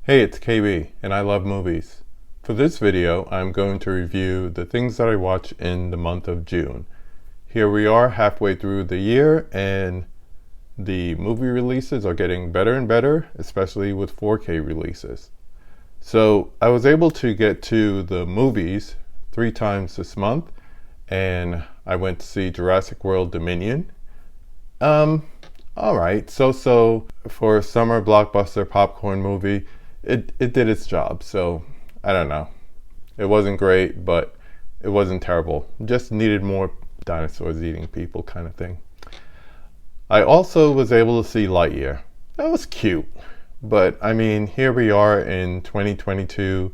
Hey, it's KB, and I love movies. For this video, I'm going to review the things that I watch in the month of June. Here we are halfway through the year, and the movie releases are getting better and better, especially with 4K releases. So I was able to get to the movies 3 times this month, and I went to see Jurassic World Dominion. All right, so for a summer blockbuster popcorn movie, it did its job. So I don't know. It wasn't great, but it wasn't terrible. Just needed more dinosaurs eating people kind of thing. I also was able to see Lightyear. That was cute. But I mean, here we are in 2022,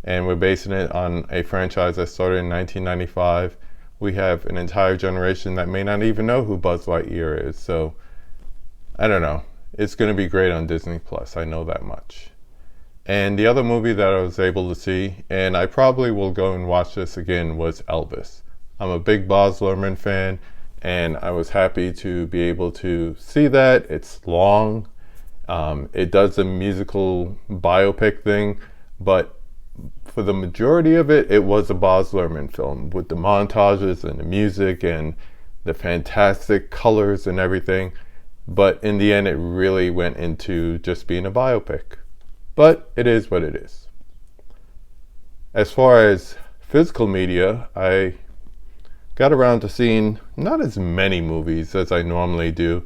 and we're basing it on a franchise that started in 1995. We have an entire generation that may not even know who Buzz Lightyear is. So I don't know. It's going to be great on Disney Plus. I know that much. And the other movie that I was able to see, and I probably will go and watch this again, was Elvis. I'm a big Baz Luhrmann fan, and I was happy to be able to see that. It's long. It does the musical biopic thing, but for the majority of it, it was a Baz Luhrmann film with the montages and the music and the fantastic colors and everything. But in the end, it really went into just being a biopic. But it is what it is. As far as physical media, I got around to seeing not as many movies as I normally do.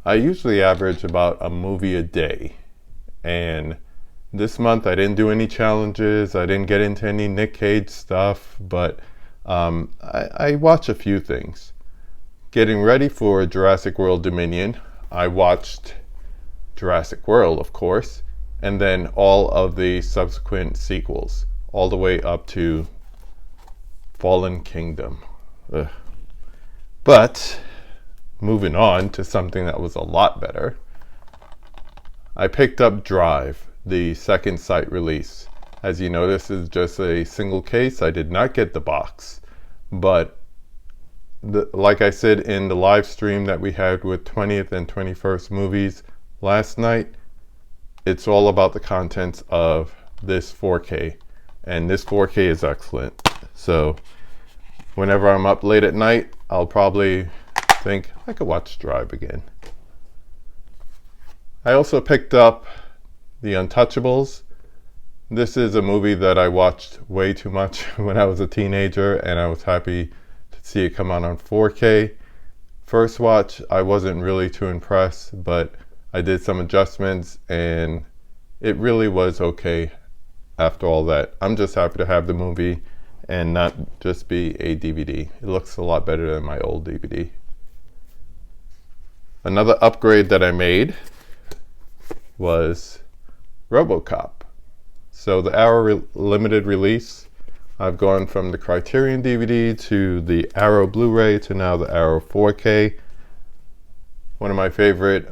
I usually average about a movie a day. And this month I didn't do any challenges. I didn't get into any Nick Cage stuff, but I watch a few things. Getting ready for Jurassic World Dominion, I watched Jurassic World, of course, and then all of the subsequent sequels, all the way up to Fallen Kingdom. Ugh. But moving on to something that was a lot better, I picked up Drive, the second sight release. As you know, this is just a single case. I did not get the box, but like I said in the live stream that we had with 20th and 21st movies last night, it's all about the contents of this 4K, and this 4K is excellent. So whenever I'm up late at night, I'll probably think I could watch Drive again. I also picked up The Untouchables. This is a movie that I watched way too much when I was a teenager, and I was happy to see it come out on 4K. First watch, I wasn't really too impressed, but I did some adjustments, and it really was okay after all that. I'm just happy to have the movie and not just be a DVD. It looks a lot better than my old DVD. Another upgrade that I made was RoboCop. So the Arrow limited release, I've gone from the Criterion DVD to the Arrow Blu-ray to now the Arrow 4K. One of my favorite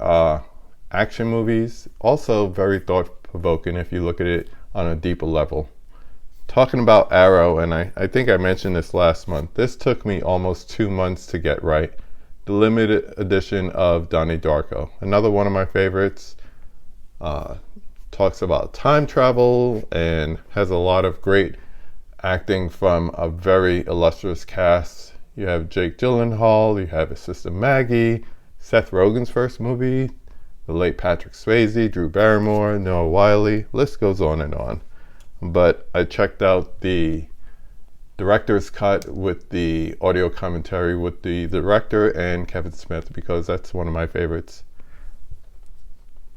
action movies, also very thought-provoking if you look at it on a deeper level. Talking about Arrow, and I think I mentioned this last month, this took me almost 2 months to get right. The limited edition of Donnie Darko, another one of my favorites. Talks about time travel and has a lot of great acting from a very illustrious cast. You have Jake Gyllenhaal, you have his sister Maggie, Seth Rogen's first movie, the late Patrick Swayze, Drew Barrymore, Noah Wyle, list goes on and on. But I checked out the director's cut with the audio commentary with the director and Kevin Smith, because that's one of my favorites.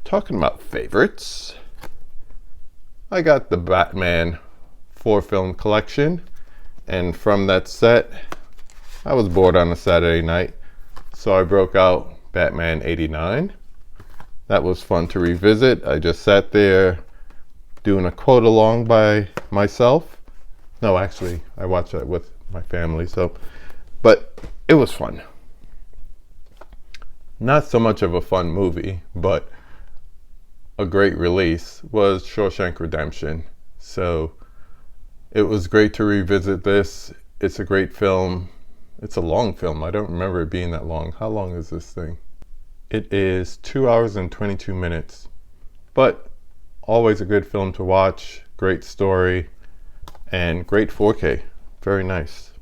Talking about favorites, I got the Batman 4-film collection, and from that set, I was bored on a Saturday night, so I broke out Batman 89. That was fun to revisit. I just sat there doing a quote along by myself. No, actually, I watched that with my family, but it was fun. Not so much of a fun movie, but a great release was Shawshank Redemption. So it was great to revisit this. It's a great film. It's a long film. I don't remember it being that long. How long is this thing? It is 2 hours and 22 minutes. But always a good film to watch. Great story and great 4K. Very nice.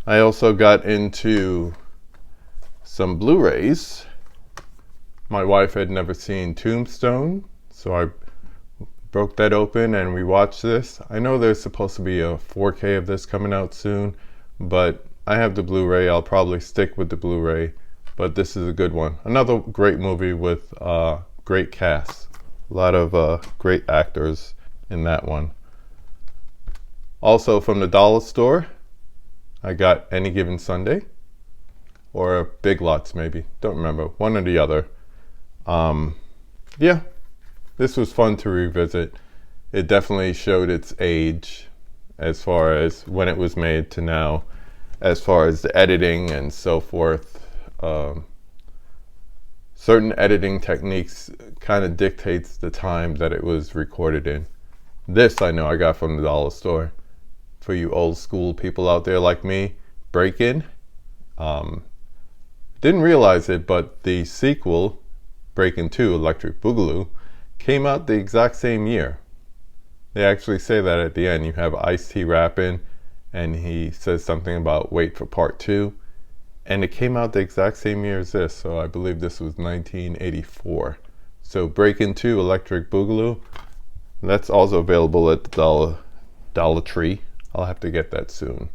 I also got into some Blu-rays. My wife had never seen Tombstone, so I broke that open and we watched this. I know there's supposed to be a 4K of this coming out soon, but I have the Blu-ray. I'll probably stick with the Blu-ray, but this is a good one. Another great movie with great cast. A lot of great actors in that one. Also from the dollar store, I got Any Given Sunday, or Big Lots maybe, don't remember, one or the other. Yeah, this was fun to revisit. It definitely showed its age as far as when it was made to now, as far as the editing and so forth. Certain editing techniques kind of dictates the time that it was recorded in. This I know I got from the dollar store. For you old school people out there like me, Breakin'. Didn't realize it, but the sequel, Breakin' 2 Electric Boogaloo, came out the exact same year. They actually say that at the end. You have Ice-T rapping, and he says something about wait for part 2. And it came out the exact same year as this, so I believe this was 1984. So Breakin' 2 Electric Boogaloo, that's also available at the Dollar Tree. I'll have to get that soon.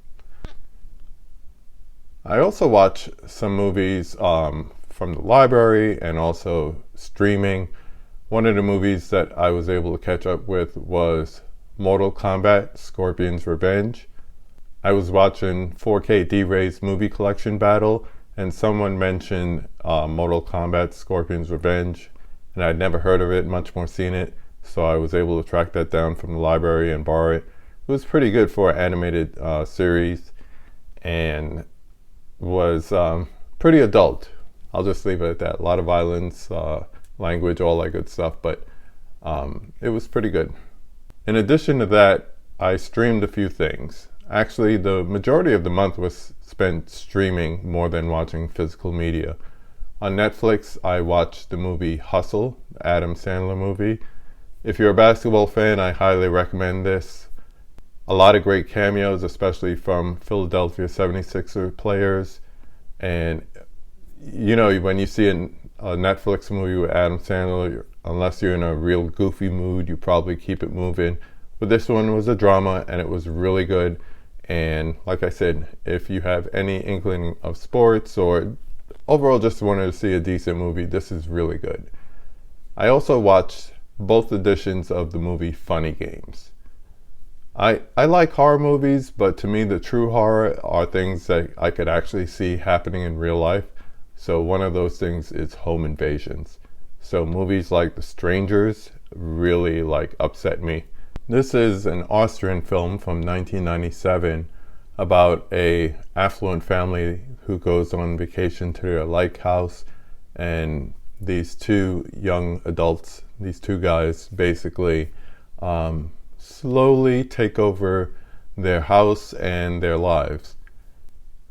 I also watch some movies from the library and also streaming. One of the movies that I was able to catch up with was Mortal Kombat Scorpion's Revenge. I was watching 4K D-Ray's movie collection battle, and someone mentioned Mortal Kombat Scorpion's Revenge, and I'd never heard of it, much more seen it, so I was able to track that down from the library and borrow it. It was pretty good for an animated series, and was pretty adult. I'll just leave it at that. A lot of violence, language, all that good stuff, but it was pretty good. In addition to that, I streamed a few things. Actually, the majority of the month was spent streaming more than watching physical media. On Netflix, I watched the movie Hustle, the Adam Sandler movie. If you're a basketball fan, I highly recommend this. A lot of great cameos, especially from Philadelphia 76er players. And, you know, when you see a Netflix movie with Adam Sandler, unless you're in a real goofy mood, you probably keep it moving. But this one was a drama, and it was really good. And like I said, if you have any inkling of sports or overall just wanted to see a decent movie, this is really good. I also watched both editions of the movie Funny Games. I like horror movies, but to me the true horror are things that I could actually see happening in real life. So one of those things is home invasions. So movies like The Strangers really upset me. This is an Austrian film from 1997 about a affluent family who goes on vacation to their lake house, and these two young adults, these two guys basically slowly take over their house and their lives.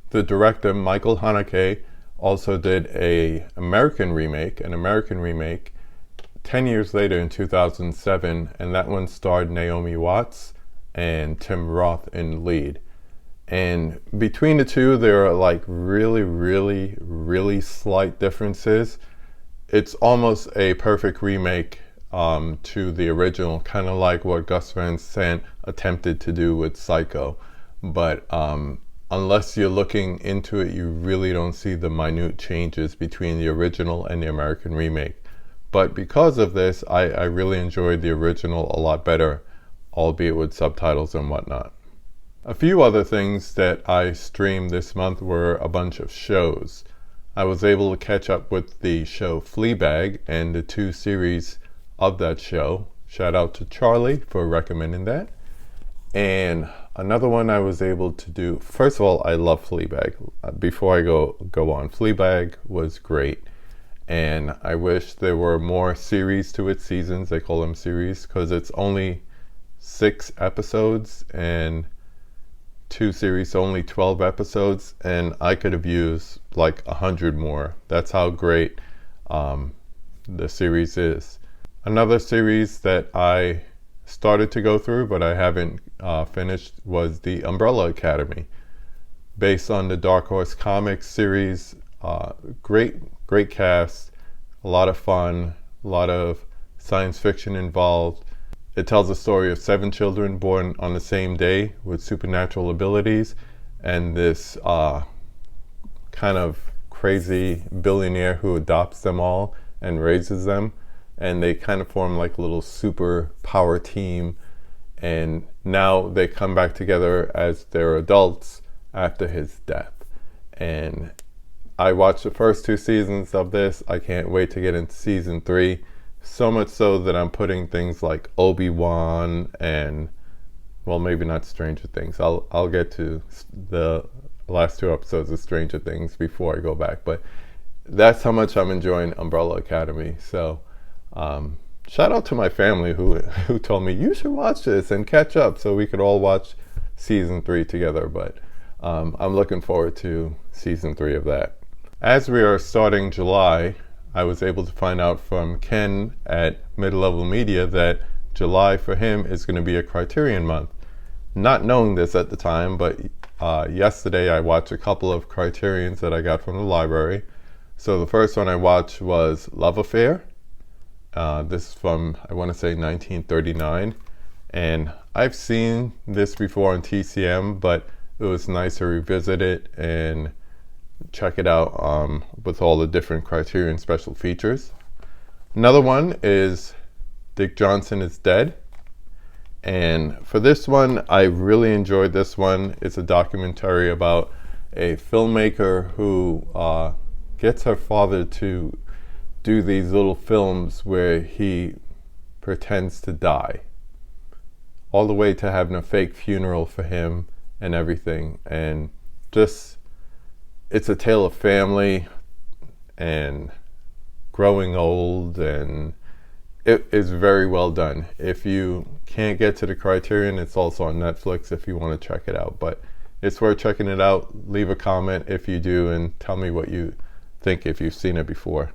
The director Michael Haneke also did an American remake 10 years later in 2007, and that one starred Naomi Watts and Tim Roth in the lead. And between the two, there are really slight differences. It's almost a perfect remake to the original, kind of like what Gus Van Sant attempted to do with Psycho. But unless you're looking into it, you really don't see the minute changes between the original and the American remake. But because of this, I really enjoyed the original a lot better, albeit with subtitles and whatnot. A few other things that I streamed this month were a bunch of shows. I was able to catch up with the show Fleabag and the 2 series of that show. Shout out to Charlie for recommending that. And another one I was able to do, first of all, I love Fleabag. Before I go on, Fleabag was great. And I wish there were more series to it, seasons, they call them series, because it's only 6 episodes and 2 series, only 12 episodes, and I could have used 100 more. That's how great the series is. Another series that I started to go through but I haven't finished was The Umbrella Academy, based on the Dark Horse Comics series. Great cast, a lot of fun, a lot of science fiction involved. It tells the story of 7 children born on the same day with supernatural abilities, and this kind of crazy billionaire who adopts them all and raises them, and they kind of form like a little super power team, and now they come back together as they're adults after his death. And I watched the first 2 seasons of this. I can't wait to get into season 3. So much so that I'm putting things like Obi-Wan and, well, maybe not Stranger Things. I'll get to the last 2 episodes of Stranger Things before I go back. But that's how much I'm enjoying Umbrella Academy. So shout out to my family who told me you should watch this and catch up so we could all watch season 3 together. But I'm looking forward to season 3 of that. As we are starting July, I was able to find out from Ken at Mid-Level Media that July for him is going to be a Criterion month. Not knowing this at the time, but yesterday I watched a couple of Criterions that I got from the library. So the first one I watched was Love Affair. This is from, I want to say, 1939. And I've seen this before on TCM, but it was nice to revisit it and check it out with all the different Criterion special features. Another one is Dick Johnson is Dead. And for this one, I really enjoyed this one. It's a documentary about a filmmaker who gets her father to do these little films where he pretends to die, all the way to having a fake funeral for him and everything. And just, it's a tale of family and growing old, and it is very well done. If you can't get to the Criterion, it's also on Netflix if you want to check it out. But it's worth checking it out. Leave a comment if you do and tell me what you think if you've seen it before.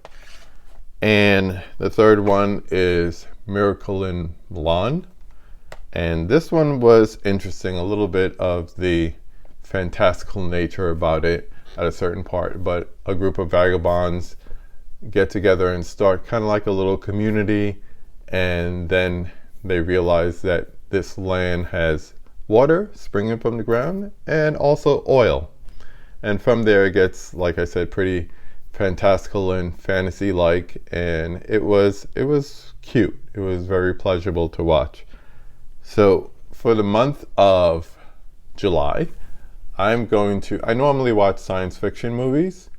And the third one is Miracle in Milan. And this one was interesting, a little bit of the fantastical nature about it at a certain part, but a group of vagabonds get together and start kind of like a little community, and then they realize that this land has water springing from the ground and also oil. And from there it gets, like I said, pretty fantastical and fantasy-like, and it was cute. It was very pleasurable to watch. So for the month of July, I normally watch science fiction movies,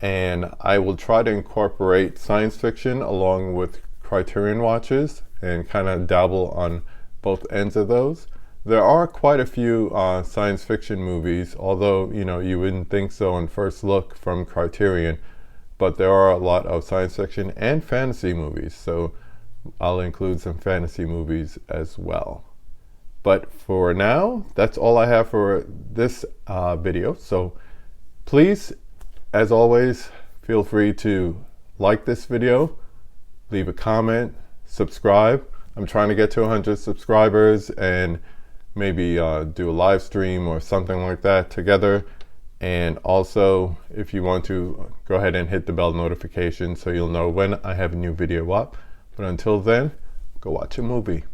and I will try to incorporate science fiction along with Criterion watches and kind of dabble on both ends of those. There are quite a few science fiction movies, although you wouldn't think so on first look from Criterion, but there are a lot of science fiction and fantasy movies, so I'll include some fantasy movies as well. But for now, that's all I have for this video. So please, as always, feel free to like this video, leave a comment, subscribe. I'm trying to get to 100 subscribers and maybe do a live stream or something like that together. And also, if you want to, go ahead and hit the bell notification so you'll know when I have a new video up. But until then, go watch a movie.